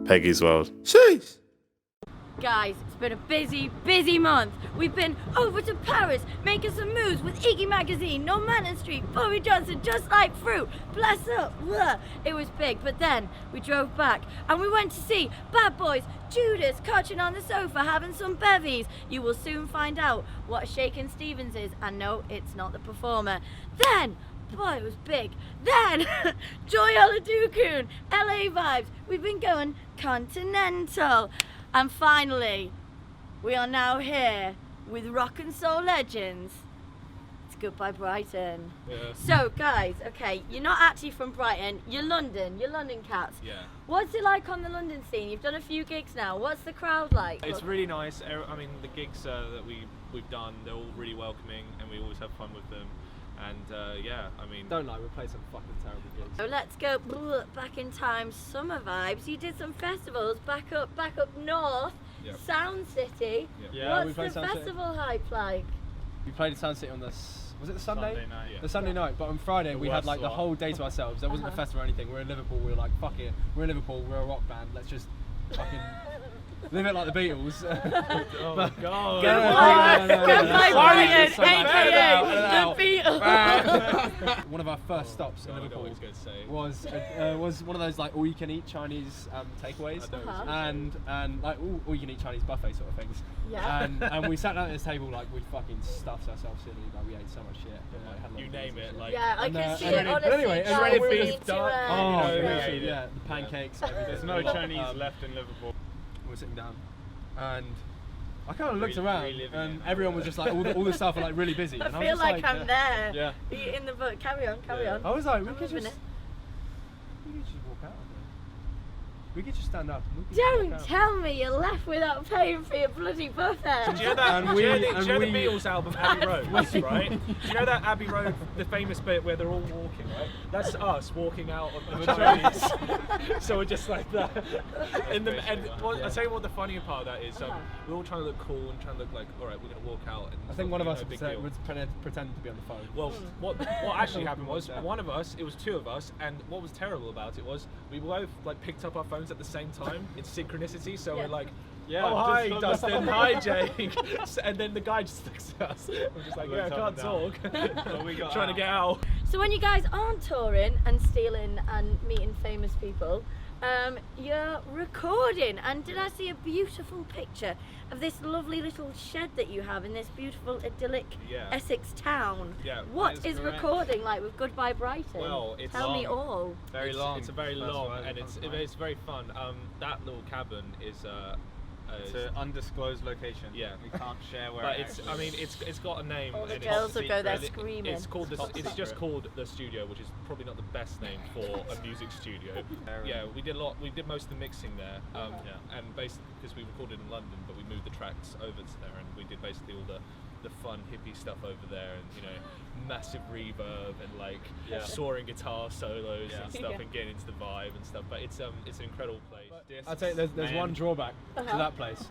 Peggy's World. Sheesh. Guys, it's been a busy month. We've been over to Paris, making some moves with IGGY Magazine, Normanton Street, Bobbie Johnson, just like fruit. Bless up. Blah. It was big, but then we drove back and we went to see Bad Boys, Judas, couching on the sofa, having some bevies. You will soon find out what Shakin' Stevens is, and no, it's not the performer. Then, boy, it was big. Then, Joy Oladokun, LA vibes. We've been going continental. And finally, we are now here with rock and soul legends. It's Goodbye Brighton. Yeah. So guys, okay, you're not actually from Brighton, you're London cats. Yeah. What's it like on the London scene? You've done a few gigs now. What's the crowd like? It's really nice. I mean, the gigs that we've done, they're all really welcoming, and we always have fun with them. And yeah, I mean, Don't lie, we played some fucking terrible gigs. So let's go back in time, summer vibes. You did some festivals back up north, Yep. Sound City. Yep. Yeah, we What's played the Sound City. festival hype like? We played at Sound City on was it the Sunday? Sunday night, yeah. The Sunday night, but on Friday we had like the whole day to ourselves. There wasn't a festival or anything. We're in Liverpool, we were like, fuck it. We're in Liverpool, we're a rock band, let's just fucking live it like the Beatles. Oh my god. Goodbye Brighton, so bad? aka the Beatles. One of our first stops in I know Liverpool what he's going to say. was one of those like all you can eat Chinese takeaways, and like all you can eat Chinese buffet sort of things. Yeah. And we sat down at this table like we fucking stuffed ourselves silly, like we ate so much shit. And, like, had a lot You of name beers it, and like. Yeah, I And, can see and it then- honestly. anyway, and Can't then wait beef to, duck. Oh, Yeah, literally, yeah. the pancakes. Everything. There's no Chinese left in Liverpool. We're sitting down, and I kind of looked around, reliving and it. everyone was just like, all the staff were like really busy. I And feel was just like I'm there. Yeah. In the book. Carry on. I was like, I'm we could loving just walk out. We could just stand up. And we could Don't walk out. tell me you're left without paying for your bloody buffet. Do you know that? And Do you know we- the, do you know the and we- Beatles album Abbey Road, right? Do you know that Abbey Road, the famous bit where they're all walking, right? That's us walking out of the Chinese. So we're just like that. And I'll tell you what the funny part of that is. We're all trying to look cool and trying to look like, all right, we're going to walk out. And I think one of us no big would deal. pretend to be on the phone. Well, what actually happened was one of us, it was two of us, and what was terrible about it was we both like picked up our phones at the same time. It's synchronicity, so we're like, oh hi Dustin, hi Jake, and then the guy just looks at us. We're just like, yeah, I can't talk. Trying to get out. So when you guys aren't touring and stealing and meeting famous people, you're recording. And did I see a beautiful picture of this lovely little shed that you have in this beautiful idyllic Essex town? Yeah, What that is is correct. recording like with Goodbye Brighton? Well, it's Tell me long. all. Very long. It's a very That's long, why and we it's can't find. very fun. That little cabin is It's an undisclosed location. Yeah. We can't share where. but it it's, actually I mean, it's got a name. All the and girls it's will go there secret. screaming. It's called Top it's just secret. called the studio, which is probably not the best name for a music studio. Yeah, we did most of the mixing there. And basically because we recorded in London, but we moved the tracks over to there, and we did basically all the fun hippie stuff over there, and massive reverb and like soaring guitar solos and stuff, and getting into the vibe and stuff. But it's an incredible place. I'd say there's one drawback to that place.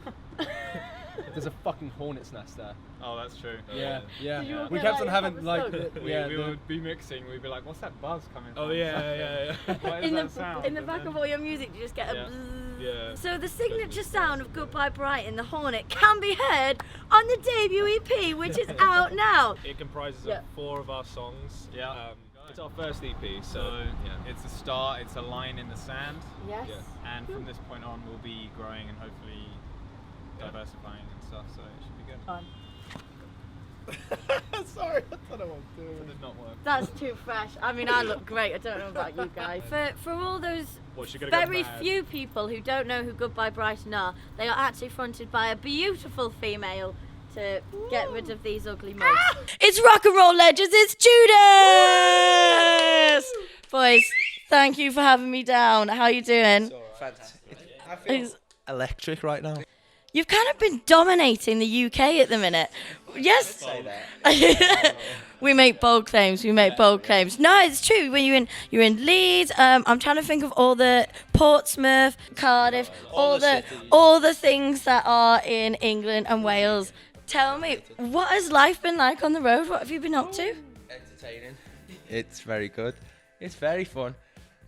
There's a fucking hornet's nest there. Oh, that's true. Yeah. Did you all We get, kept on like, having proper like, smoke? We would be mixing. We'd be like, "What's that buzz coming from?" Oh yeah. What is In that sound? the back of all your music, you just get a Yeah. bzzz. Yeah. So the signature sound of Goodbye Brighton, the Hornet, can be heard on the debut EP, which is out now. It comprises Yeah. of 4 of our songs. Yeah. It's our first EP, so So yeah. it's a start. It's a line in the sand, Yes. Yeah. and from this point on, we'll be growing and hopefully diversifying and stuff. So it should be good. Fun. Sorry, I don't know what I'm doing. It did not work. That's too fresh. I mean, I look great. I don't know about you guys. For all those What, you're gonna go very mad? few people who don't know who Goodbye Brighton are, they are actually fronted by a beautiful female to get rid of these ugly mugs. It's rock and roll legends. It's Judas. Boys, thank you for having me down. How you doing? I feel electric right now. You've kind of been dominating the UK at the minute. Yes. Say that. We make bold claims. No, it's true. When you're in Leeds, I'm trying to think of all the Portsmouth, Cardiff, all the things that are in England and Wales. Tell me, what has life been like on the road? What have you been up to? Entertaining. It's very good. It's very fun.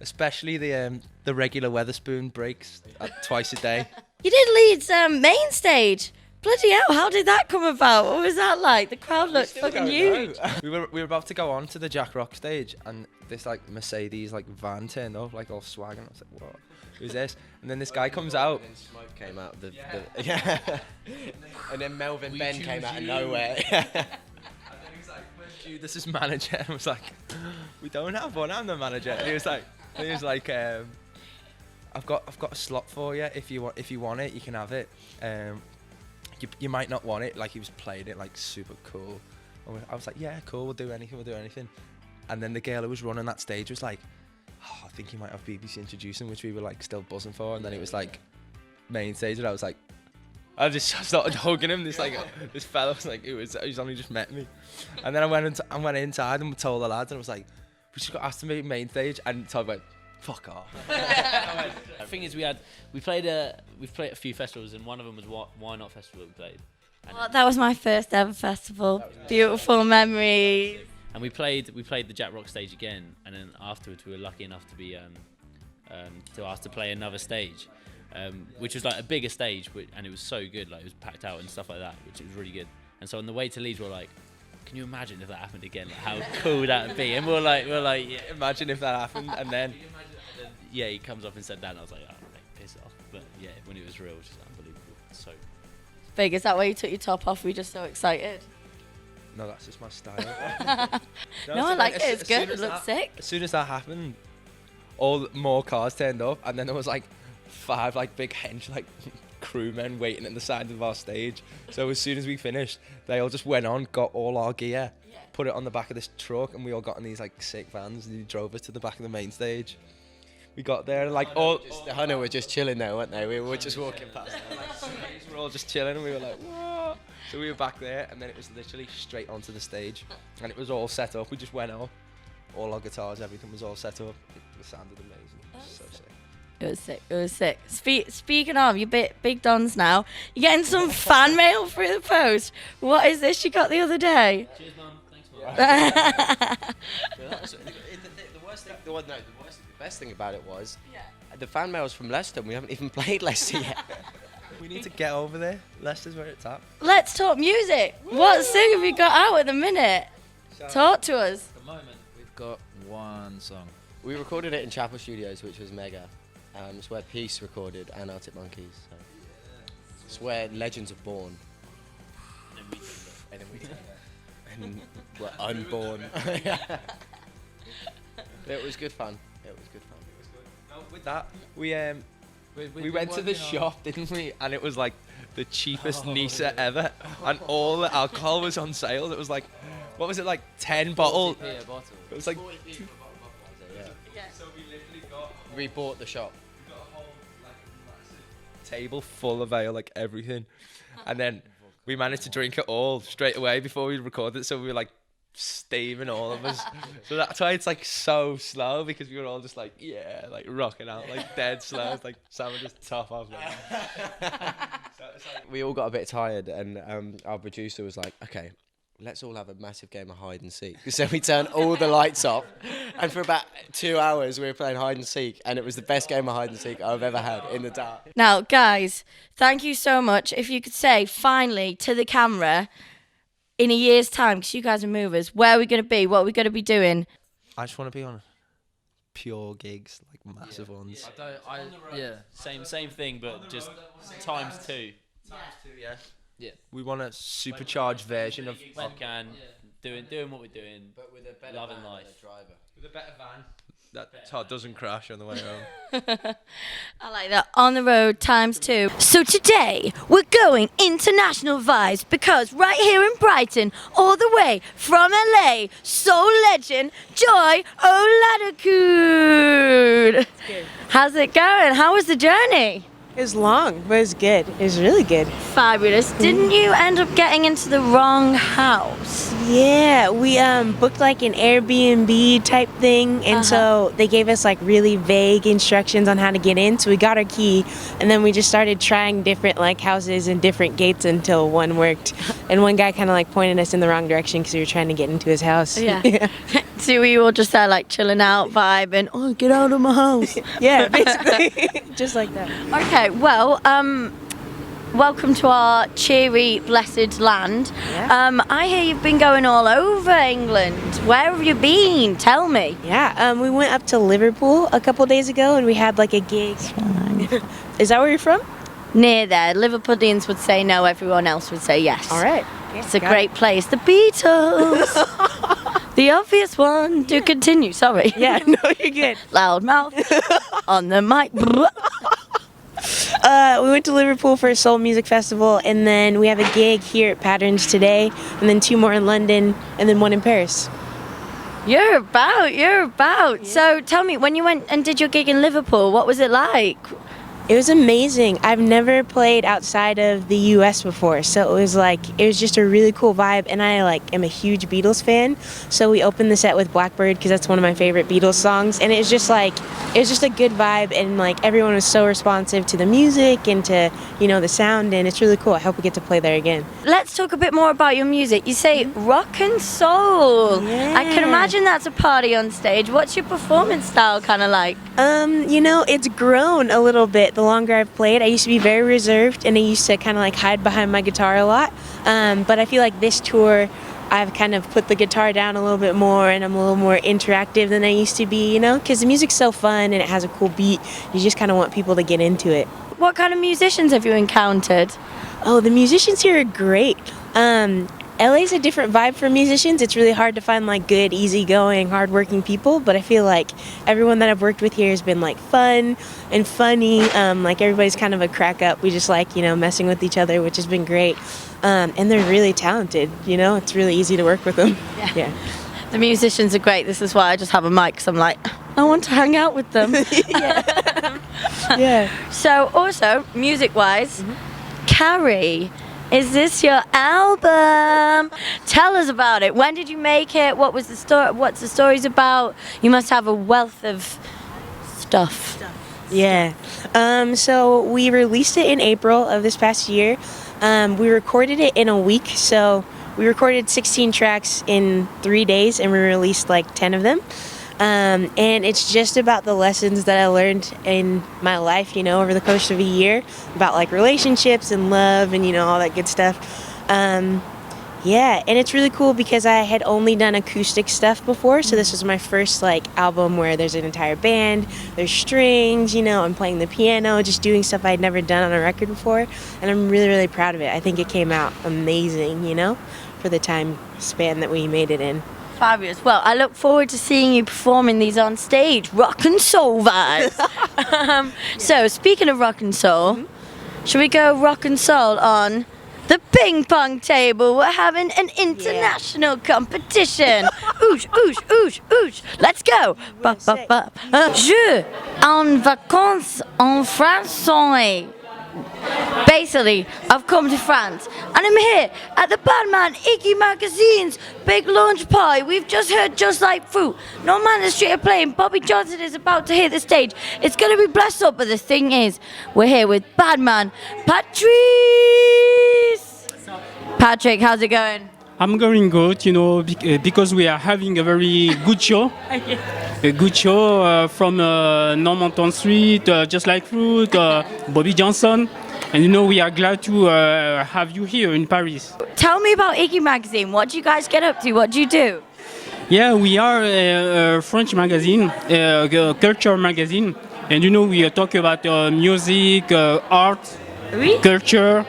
Especially the regular Weatherspoon breaks twice a day. You did Leeds main stage. Bloody hell, how did that come about? What was that like? The crowd looked fucking huge. We were about to go on to the Jack Rock stage, and this like Mercedes like van turned up, like all swagging. I was like, what? Who's this? And then this guy comes out. And then smoke came out. And then Melvin Ben came out of nowhere. And then he was like, where's Judas's manager? And I was like, we don't have one, I'm the manager. And he was like, I've got a slot for you. If you want it, you can have it. You might not want it. Like, he was playing it like super cool. I was like, yeah, cool, we'll do anything. And then the girl who was running that stage was like, I think you might have BBC introducing, which we were like still buzzing for. And then it was like main stage, and I was like, I just started hugging him. This fella was like, he's only just met me. And then I went inside and told the lads, and I was like, we just got asked to be main stage, and Todd went, fuck off. The thing is, we've played a few festivals, and one of them was Why Not Festival we played. And That was my first ever festival. Beautiful memories. And we played the Jack Rock stage again, and then afterwards we were lucky enough to be to ask to play another stage, which was like a bigger stage, and it was so good, like it was packed out and stuff like that, which was really good. And so on the way to Leeds, we were like, can you imagine if that happened again? Like, how cool that would be? And we're like, yeah. Imagine if that happened, and then. Yeah, he comes up and said that, and I was like, oh, mate, piss off. But yeah, when it was real, it was just unbelievable. So Big, is that why you took your top off? Were you just so excited? No, that's just my style. No, I like it. It's good. It looks sick. As soon as that happened, more cars turned up, and then there was like 5 like big hench like crewmen waiting at the side of our stage. So as soon as we finished, they all just went on, got all our gear, put it on the back of this truck, and we all got in these like sick vans, and he drove us to the back of the main stage. We got there, like The Hunter were just chilling there, weren't they? We were just walking past. we were all just chilling, and we were like, what? So we were back there, and then it was literally straight onto the stage, and it was all set up. We just went out, all our guitars, everything was all set up. It sounded amazing. It was so sick. It was sick. Speaking of, you're big dons now. You're getting some fan mail through the post. What is this you got the other day? cheers, mum. Thanks, mum. The best thing about it was the fan mail's from Leicester, and we haven't even played Leicester yet. We need to get over there. Leicester's where it's at. Let's talk music. What song have you got out at the minute? Talk to us. At the moment, we've got one song. We recorded it in Chapel Studios, which was mega. It's where Peace recorded and Arctic Monkeys. So. It's where legends are born. And then we did it. And we're unborn. It was good fun. With that, we went to the shop, didn't we? And it was like the cheapest Nisa ever, and all the alcohol was on sale. It was like, what was it, like 10 bottles? Yeah, bottle. It was like. So we bought the shop. We got a whole like massive table full of ale, like everything, and then we managed to drink it all straight away before we recorded it. So we were like steaming, all of us. So that's why it's like so slow, because we were all just like, yeah, like rocking out like dead slow. It's like Sam would just top off. We all got a bit tired, and our producer was like, okay, let's all have a massive game of hide and seek. So we turned all the lights off, and for about 2 hours we were playing hide and seek, and it was the best game of hide and seek I've ever had in the dark. Now, guys, thank you so much. If you could say finally to the camera, in a year's time, because you guys are movers, where are we going to be? What are we going to be doing? I just want to be on pure gigs, like massive ones. Same thing, but just times 2. Yeah. We want a supercharged version of When we can, doing what we're doing, But with a better loving van life. and a driver. with a better van that Todd doesn't crash on the way home. I like that. On the road times 2. So today we're going international vibes, because right here in Brighton, all the way from LA, soul legend Joy Oladokun. How's it going? How was the journey? It was long, but it was good. It was really good. Fabulous. Didn't you end up getting into the wrong house? Yeah, we booked like an Airbnb type thing, and so they gave us like really vague instructions on how to get in. So we got our key, and then we just started trying different like houses and different gates until one worked. And one guy kind of like pointed us in the wrong direction because we were trying to get into his house. Yeah. So we were just there like chilling out, vibing. Oh, get out of my house. Yeah, basically, just like that. Okay, well, welcome to our cheery, blessed land. Yeah. I hear you've been going all over England. Where have you been? Tell me. Yeah, we went up to Liverpool a couple days ago, and we had like a gig. Is that where you're from? Near there. Liverpudlians would say no, everyone else would say yes. All right. It's a great place. The Beatles. The obvious one. Do continue, sorry. Yeah, no, you're good. Loud mouth. On the mic. We went to Liverpool for a soul music festival, and then we have a gig here at Patterns today, and then 2 more in London, and then 1 in Paris. You're about. Yeah. So tell me, when you went and did your gig in Liverpool, what was it like? It was amazing. I've never played outside of the US before, so it was just a really cool vibe, and I am a huge Beatles fan. So we opened the set with Blackbird because that's one of my favorite Beatles songs, and it was just a good vibe, and everyone was so responsive to the music and to, the sound, and it's really cool. I hope we get to play there again. Let's talk a bit more about your music. You say rock and soul. Yeah. I can imagine that's a party on stage. What's your performance style kind of like? It's grown a little bit the longer I've played. I used to be very reserved, and I used to kind of hide behind my guitar a lot. But I feel like this tour, I've kind of put the guitar down a little bit more, and I'm a little more interactive than I used to be, because the music's so fun and it has a cool beat. You just kind of want people to get into it. What kind of musicians have you encountered? Oh, the musicians here are great. LA's a different vibe for musicians. It's really hard to find good, easygoing, hardworking people, but I feel like everyone that I've worked with here has been fun and funny. Everybody's kind of a crack up. We just messing with each other, which has been great. And they're really talented. It's really easy to work with them. Yeah. The musicians are great. This is why I just have a mic, because I'm I want to hang out with them. Yeah. So also, music-wise, Carrie, is this your album? Tell us about it. When did you make it? What was the story? What's the story's about? You must have a wealth of stuff. Yeah. So we released it in April of this past year. We recorded it in a week. So we recorded 16 tracks in 3 days, and we released 10 of them. And it's just about the lessons that I learned in my life, over the course of a year, about relationships and love and, all that good stuff. Yeah, and it's really cool because I had only done acoustic stuff before, so this was my first album where there's an entire band, there's strings, I'm playing the piano, just doing stuff I'd never done on a record before, and I'm really, really proud of it. I think it came out amazing, for the time span that we made it in. Fabulous. Well, I look forward to seeing you performing these on stage. Rock and soul vibes. So, speaking of rock and soul, should we go rock and soul on the ping pong table? We're having an international competition. Ouch, ouch, ouch, ouch. Let's go. Ba, ba, ba. Je en vacances en France. Basically, I've come to France, and I'm here at the Badman IGGY Magazine's big launch party. We've just heard Just Like Fruit. Normanton Street are playing. Bobbie Johnson is about to hit the stage. It's going to be blessed up, but the thing is, we're here with Badman Patrice. Patrick, how's it going? I'm going good, because we are having a very good show. A good show from Normanton Street, Just Like Fruit, Bobbie Johnson. And we are glad to have you here in Paris. Tell me about IGGY Magazine. What do you guys get up to? What do you do? Yeah, we are a French magazine, a culture magazine. And we talk about music, art, culture,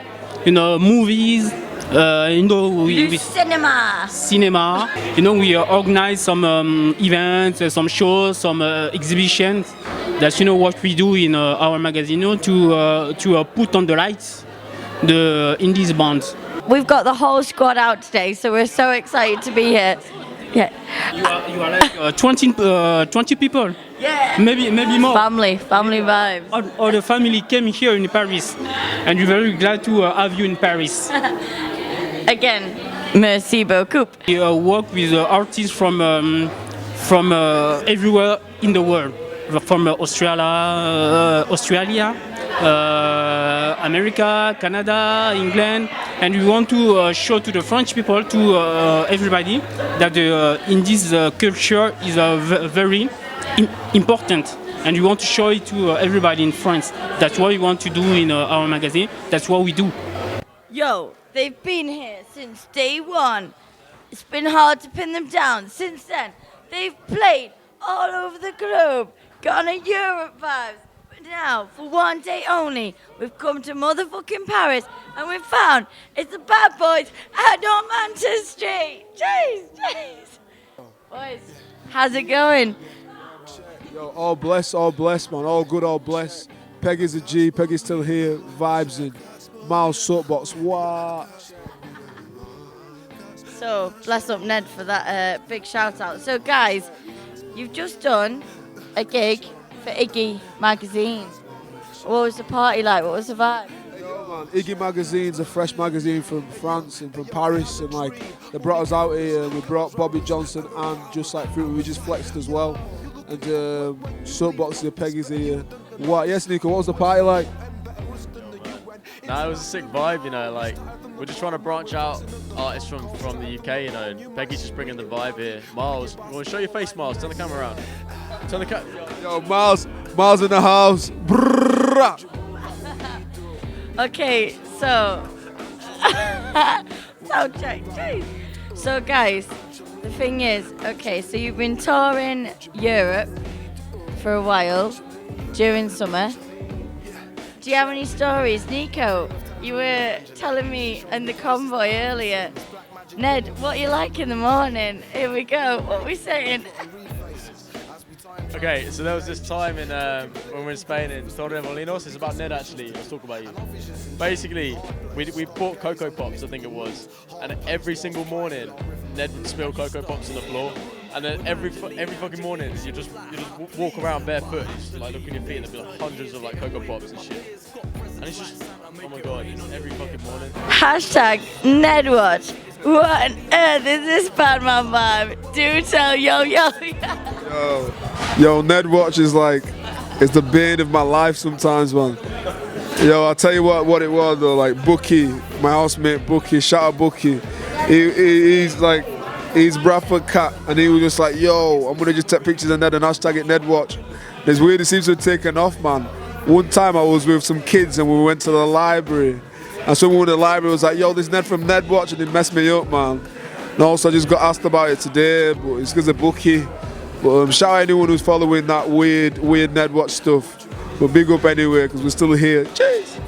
movies. Cinema. We organize some events, some shows, some exhibitions. That's what we do in our magazine, to put on the lights the indies bands. We've got the whole squad out today, so we're so excited to be here. Yeah. You are 20 people. Yeah. Maybe more. Family vibes. All the family came here in Paris, and we're very glad to have you in Paris. Again, Merci beaucoup. We work with artists from everywhere in the world, from Australia, America, Canada, England, and we want to show to the French people, to everybody, that in this culture is very important, and we want to show it to everybody in France. That's what we want to do in our magazine. That's what we do. Yo, they've been here since day one. It's been hard to pin them down. Since then, they've played all over the globe, got on a Europe vibes. But now, for one day only, we've come to motherfucking Paris, and we've found it's the bad boys at Normanton Street. Jeez. Boys, how's it going? Yo, all blessed, man. All good, all blessed. Peggy's a G. Peggy's still here, vibes in. Miles Soapbox, what? So, bless up Ned for that big shout out. So, guys, you've just done a gig for IGGY Magazine. What was the party like? What was the vibe? Yo, man, IGGY Magazine's a fresh magazine from France and from Paris, and like they brought us out here. We brought Bobbie Johnson and Just Like Fruit. We just flexed as well. And Soapbox here, Peggy's here. What? Yes, Nico. What was the party like? Nah, it was a sick vibe, you know, like, we're just trying to branch out artists from the UK, you know, and Peggy's just bringing the vibe here. Miles, you want to show your face, Miles? Turn the camera around. Turn the Yo, Miles in the house. Brrrr. Okay, so... So, guys, the thing is, okay, so you've been touring Europe for a while during summer. Do you have any stories? Nico, you were telling me in the convoy earlier. Ned, what you like in the morning? Here we go. What are we saying? Okay, so there was this time in when we were in Spain in Torremolinos. It's about Ned actually. Let's talk about you. Basically, we bought Cocoa Pops, I think it was, and every single morning Ned would spill Cocoa Pops on the floor. And then every fucking morning, you just walk around barefoot, and just like look at your feet, and there'll be like hundreds of like Cocoa Pops and shit. And it's just, oh my god, it's every fucking morning. Hashtag NedWatch. What on earth is this bad man vibe? Do tell, yo. Yo, NedWatch is like, it's the bane of my life sometimes, man. Yo, I'll tell you what it was though. Like Bookie, my housemate Bookie, shout out Bookie. He's like. He's Bradford Cat, and he was just like, yo, I'm gonna just take pictures of Ned and hashtag it NedWatch. It's weird, it seems to have taken off, man. One time I was with some kids and we went to the library, and someone in the library was like, yo, this Ned from NedWatch, and it messed me up, man. And also I just got asked about it today, but it's because of Bookie. But shout out anyone who's following that weird NedWatch stuff. But big up anyway, because we're still here. Cheers!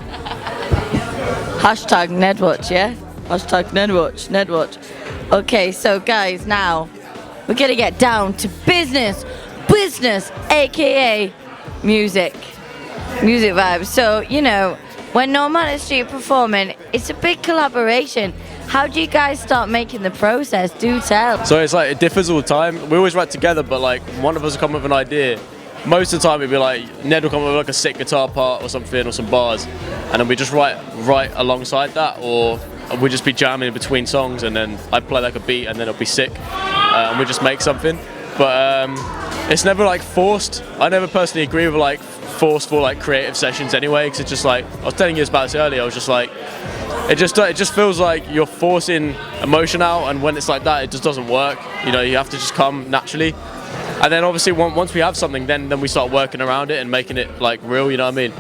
Hashtag NedWatch, yeah? Hashtag NedWatch. Okay, so guys, now we're gonna get down to business, aka music vibes. So, you know, when Normanton Street are performing, it's a big collaboration. How do you guys start making the process? Do tell. So it's like, it differs all the time. We always write together, but like one of us will come with an idea. Most of the time it'd be like, Ned will come up with like a sick guitar part or something, or some bars, and then we just write alongside that, or we'd just be jamming in between songs, and then I'd play like a beat, and then it'll be sick, and we just make something. But it's never like forced. I never personally agree with like forceful like creative sessions anyway, because it's just like, I was telling you about this earlier, I was just like, it just feels like you're forcing emotion out, and when it's like that, it just doesn't work. You know, you have to just come naturally. And then obviously once we have something, then we start working around it and making it like real, you know what I mean?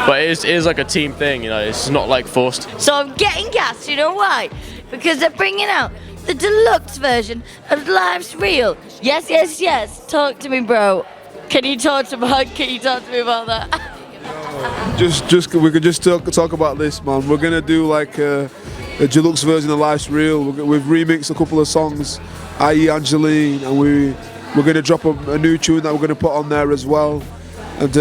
But it is like a team thing, you know, it's not like forced. So I'm getting gassed, you know why? Because they're bringing out the deluxe version of Life's Real. Yes. Talk to me, bro. Can you talk to me about that? We could just talk about this, man. We're gonna do like a deluxe version of Life's Real. We've remixed a couple of songs, i.e. Angeline, and we're gonna drop a new tune that we're gonna put on there as well. And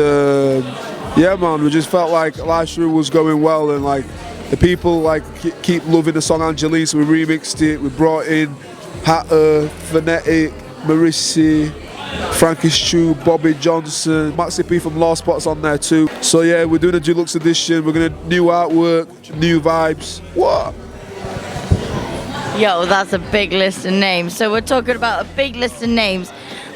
yeah, man, we just felt like Life's Real was going well, and like the people like keep loving the song Angeline, so we remixed it. We brought in Hatter, Phonetic, Marissi, Frankie Stew, Bobbie Johnson, Maxi P from Law Spots on there too. So yeah, we're doing a deluxe edition. We're gonna new artwork, new vibes. What? Yo, that's a big list of names. So we're talking about a big list of names.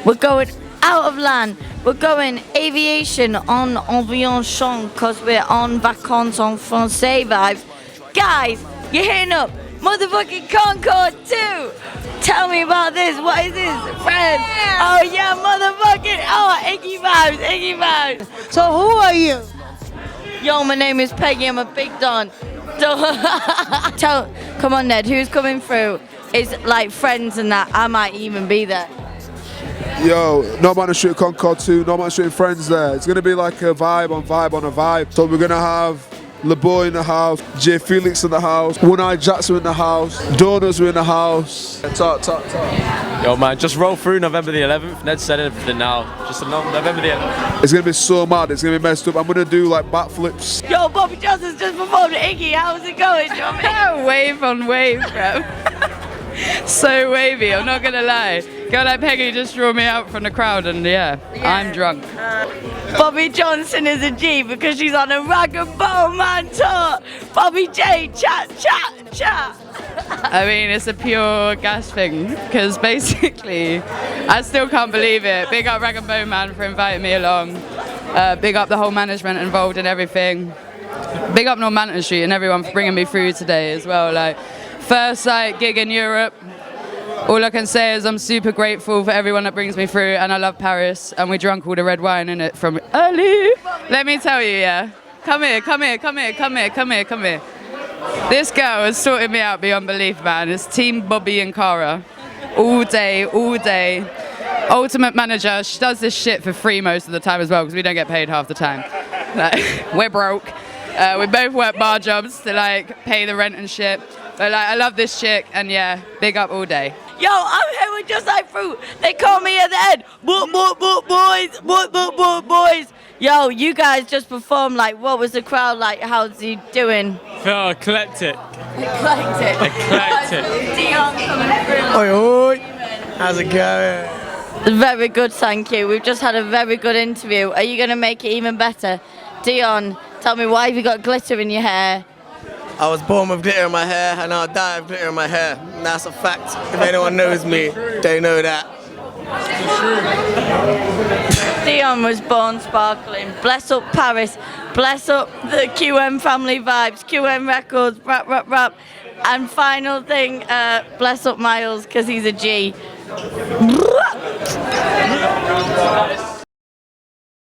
We're going out of land. We're going aviation en aviation because we're on vacances en français vibes. Guys, you're hitting up motherfucking Concorde 2. Tell me about this. What is this, friend? Oh yeah, motherfucking. Oh, Iggy vibes, Iggy vibes. So who are you? Yo, my name is Peggy. I'm a big don. Come on, Ned. Who's coming through? Is like friends and that. I might even be there. Yo, Normanton Street, Concorde 2, Normanton Street and friends there. It's gonna be like a vibe on a vibe. So we're gonna have LeBoy in the house, Jay Felix in the house, One Eye Jackson in the house, Donuts are in the house. Talk. Yo man, just roll through November the 11th. Ned said everything now. Just November the 11th. It's gonna be so mad, it's gonna be messed up. I'm gonna do like backflips. Yo, Bobbie Johnson's just performed at Iggy. How's it going, Johnny? Wave on wave, bro. So wavy, I'm not gonna lie. Girl like Peggy just drew me out from the crowd and yeah. I'm drunk. Bobbie Johnson is a G because she's on a rag and bone man tour. Bobbie J, chat. I mean, it's a pure gas thing because basically, I still can't believe it. Big up Rag and Bone Man for inviting me along. Big up the whole management involved in everything. Big up Normanton Street and everyone for bringing me through today as well. Like, first gig in Europe. All I can say is I'm super grateful for everyone that brings me through, and I love Paris, and we drank all the red wine in it from early. Let me tell you, yeah. Come here. This girl has sorted me out beyond belief, man. It's Team Bobbie and Cara. All day. Ultimate manager. She does this shit for free most of the time as well, because we don't get paid half the time. Like, we're broke. We both work bar jobs to like pay the rent and shit. But like, I love this chick, and yeah, big up all day. Yo, I'm here with Just Like Fruit. They call me at the end. Boys. Yo, you guys just performed. Like, what was the crowd like? How's he doing? Feel eclectic. Dion coming through. Oi. How's it going? Very good, thank you. We've just had a very good interview. Are you going to make it even better? Dion, tell me, why have you got glitter in your hair? I was born with glitter in my hair and I'll die with glitter in my hair. That's a fact. If anyone knows me, they know that. Dion was born sparkling. Bless up Paris. Bless up the QM family vibes. QM records. Rap. And final thing, bless up Miles because he's a G.